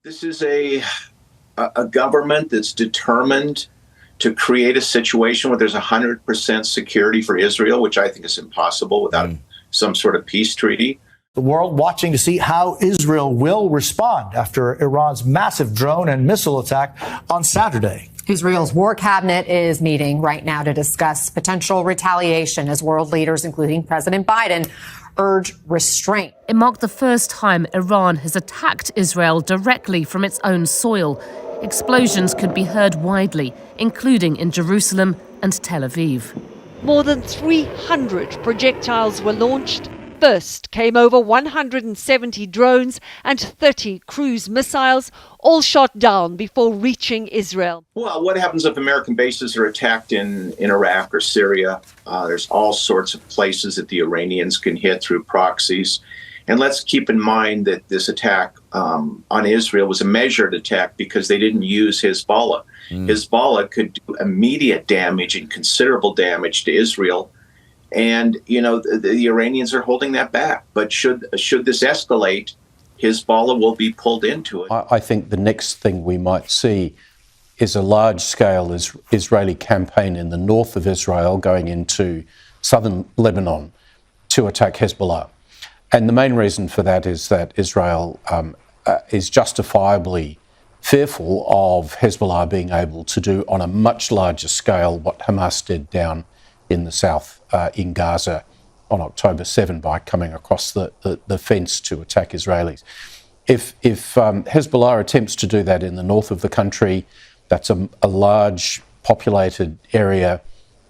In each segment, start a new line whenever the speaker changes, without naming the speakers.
This is a government that's determined to create a situation where there's 100% security for Israel, which I think is impossible without some sort of peace treaty.
The world watching to see how Israel will respond after Iran's massive drone and missile attack on Saturday.
Israel's war cabinet is meeting right now to discuss potential retaliation as world leaders, including President Biden, urge restraint.
It marked the first time Iran has attacked Israel directly from its own soil. Explosions could be heard widely, including in Jerusalem and Tel Aviv.
More than 300 projectiles were launched. First came over 170 drones and 30 cruise missiles, all shot down before reaching Israel.
Well, what happens if American bases are attacked in Iraq or Syria? There's all sorts of places that the Iranians can hit through proxies. And let's keep in mind that this attack on Israel was a measured attack because they didn't use Hezbollah. Hezbollah could do immediate damage and considerable damage to Israel. And, you know, the Iranians are holding that back. But should this escalate, Hezbollah will be pulled into it.
I think the next thing we might see is a large-scale Israeli campaign in the north of Israel going into southern Lebanon to attack Hezbollah. And the main reason for that is that Israel is justifiably fearful of Hezbollah being able to do on a much larger scale what Hamas did down in the south in Gaza on October 7 by coming across the fence to attack Israelis. If Hezbollah attempts to do that in the north of the country, that's a large populated area.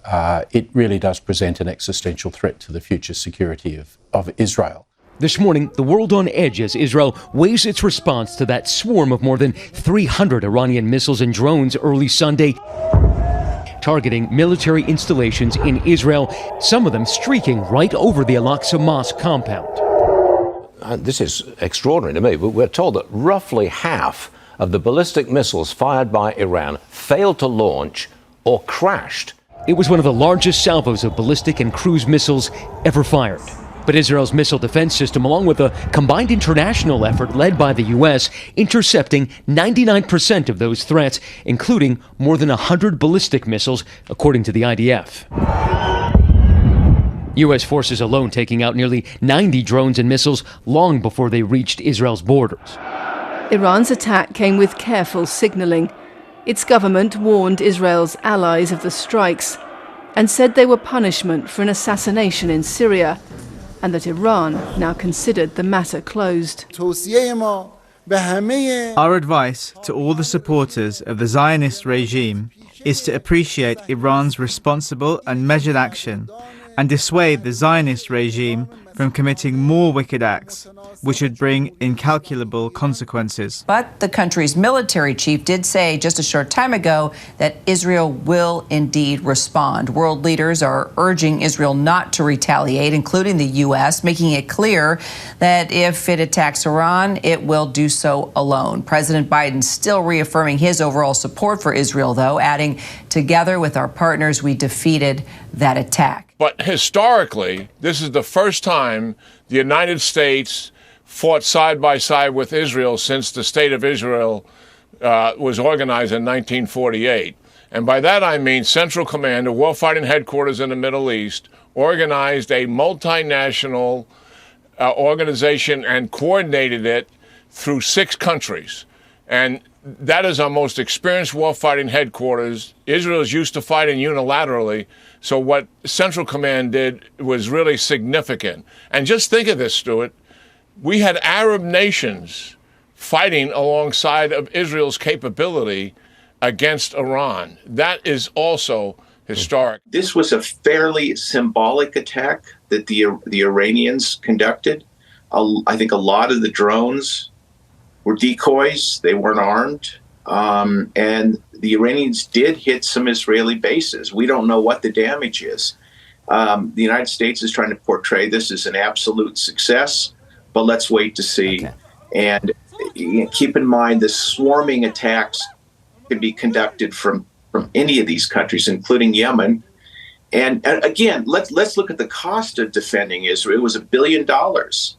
It really does present an existential threat to the future security of Israel.
This morning, the world on edge as Israel weighs its response to that swarm of more than 300 Iranian missiles and drones early Sunday, targeting military installations in Israel, some of them streaking right over the Al-Aqsa Mosque compound.
This is extraordinary to me, but we're told that roughly half of the ballistic missiles fired by Iran failed to launch or crashed.
It was one of the largest salvos of ballistic and cruise missiles ever fired. But Israel's missile defense system, along with a combined international effort led by the U.S., intercepting 99% of those threats, including more than 100 ballistic missiles, according to the IDF. U.S. forces alone taking out nearly 90 drones and missiles long before they reached Israel's borders.
Iran's attack came with careful signaling. Its government warned Israel's allies of the strikes and said they were punishment for an assassination in Syria, and that Iran now considered the matter closed.
Our advice to all the supporters of the Zionist regime is to appreciate Iran's responsible and measured action and dissuade the Zionist regime from committing more wicked acts, which would bring incalculable consequences.
But the country's military chief did say just a short time ago that Israel will indeed respond. World leaders are urging Israel not to retaliate, including the U.S., making it clear that if it attacks Iran, it will do so alone. President Biden still reaffirming his overall support for Israel, though, adding, "Together with our partners, we defeated that attack."
But historically, this is the first time the United States fought side by side with Israel since the State of Israel was organized in 1948. And by that I mean Central Command, a warfighting headquarters in the Middle East, organized a multinational organization and coordinated it through 6 countries. And that is our most experienced warfighting headquarters. Israel is used to fighting unilaterally, so what Central Command did was really significant. And just think of this, Stuart. We had Arab nations fighting alongside of Israel's capability against Iran. That is also historic.
This was a fairly symbolic attack that the Iranians conducted. I think a lot of the drones were decoys. They weren't armed. And the Iranians did hit some Israeli bases. We don't know what the damage is. The United States is trying to portray this as an absolute success, but let's wait to see. Okay. And keep in mind, the swarming attacks can be conducted from any of these countries, including Yemen. And again, let's look at the cost of defending Israel. It was $1 billion.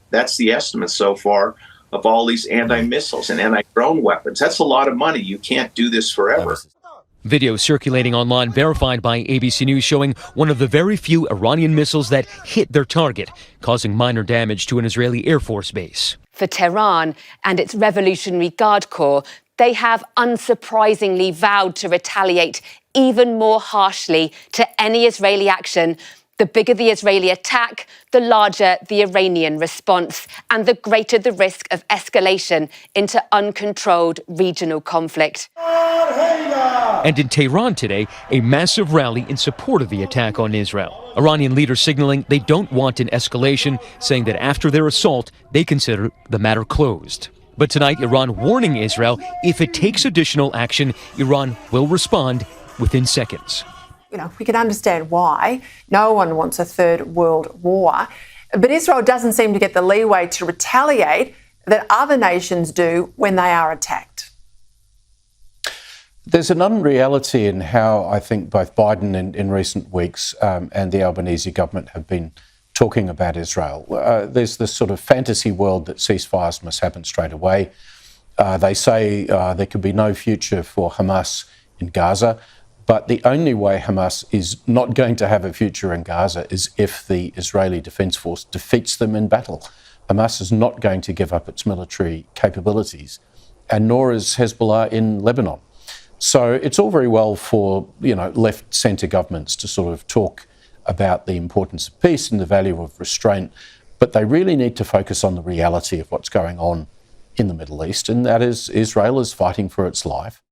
That's the estimate so far of all these anti-missiles and anti-drone weapons. That's a lot of money. You can't do this forever.
Video circulating online verified by ABC News showing one of the very few Iranian missiles that hit their target, causing minor damage to an Israeli Air Force base.
For Tehran and its Revolutionary Guard Corps, they have unsurprisingly vowed to retaliate even more harshly to any Israeli action. The bigger the Israeli attack, the larger the Iranian response, and the greater the risk of escalation into uncontrolled regional conflict.
And in Tehran today, a massive rally in support of the attack on Israel. Iranian leaders signaling they don't want an escalation, saying that after their assault, they consider the matter closed. But tonight, Iran warning Israel if it takes additional action, Iran will respond within seconds.
You know, we can understand why. No one wants a third world war. But Israel doesn't seem to get the leeway to retaliate that other nations do when they are attacked.
There's an unreality in how I think both Biden in recent weeks and the Albanese government have been talking about Israel. There's this sort of fantasy world that ceasefires must happen straight away. They say there could be no future for Hamas in Gaza. But the only way Hamas is not going to have a future in Gaza is if the Israeli Defense Force defeats them in battle. Hamas is not going to give up its military capabilities, and nor is Hezbollah in Lebanon. So it's all very well for, left-centre governments to sort of talk about the importance of peace and the value of restraint, but they really need to focus on the reality of what's going on in the Middle East, and that is Israel is fighting for its life.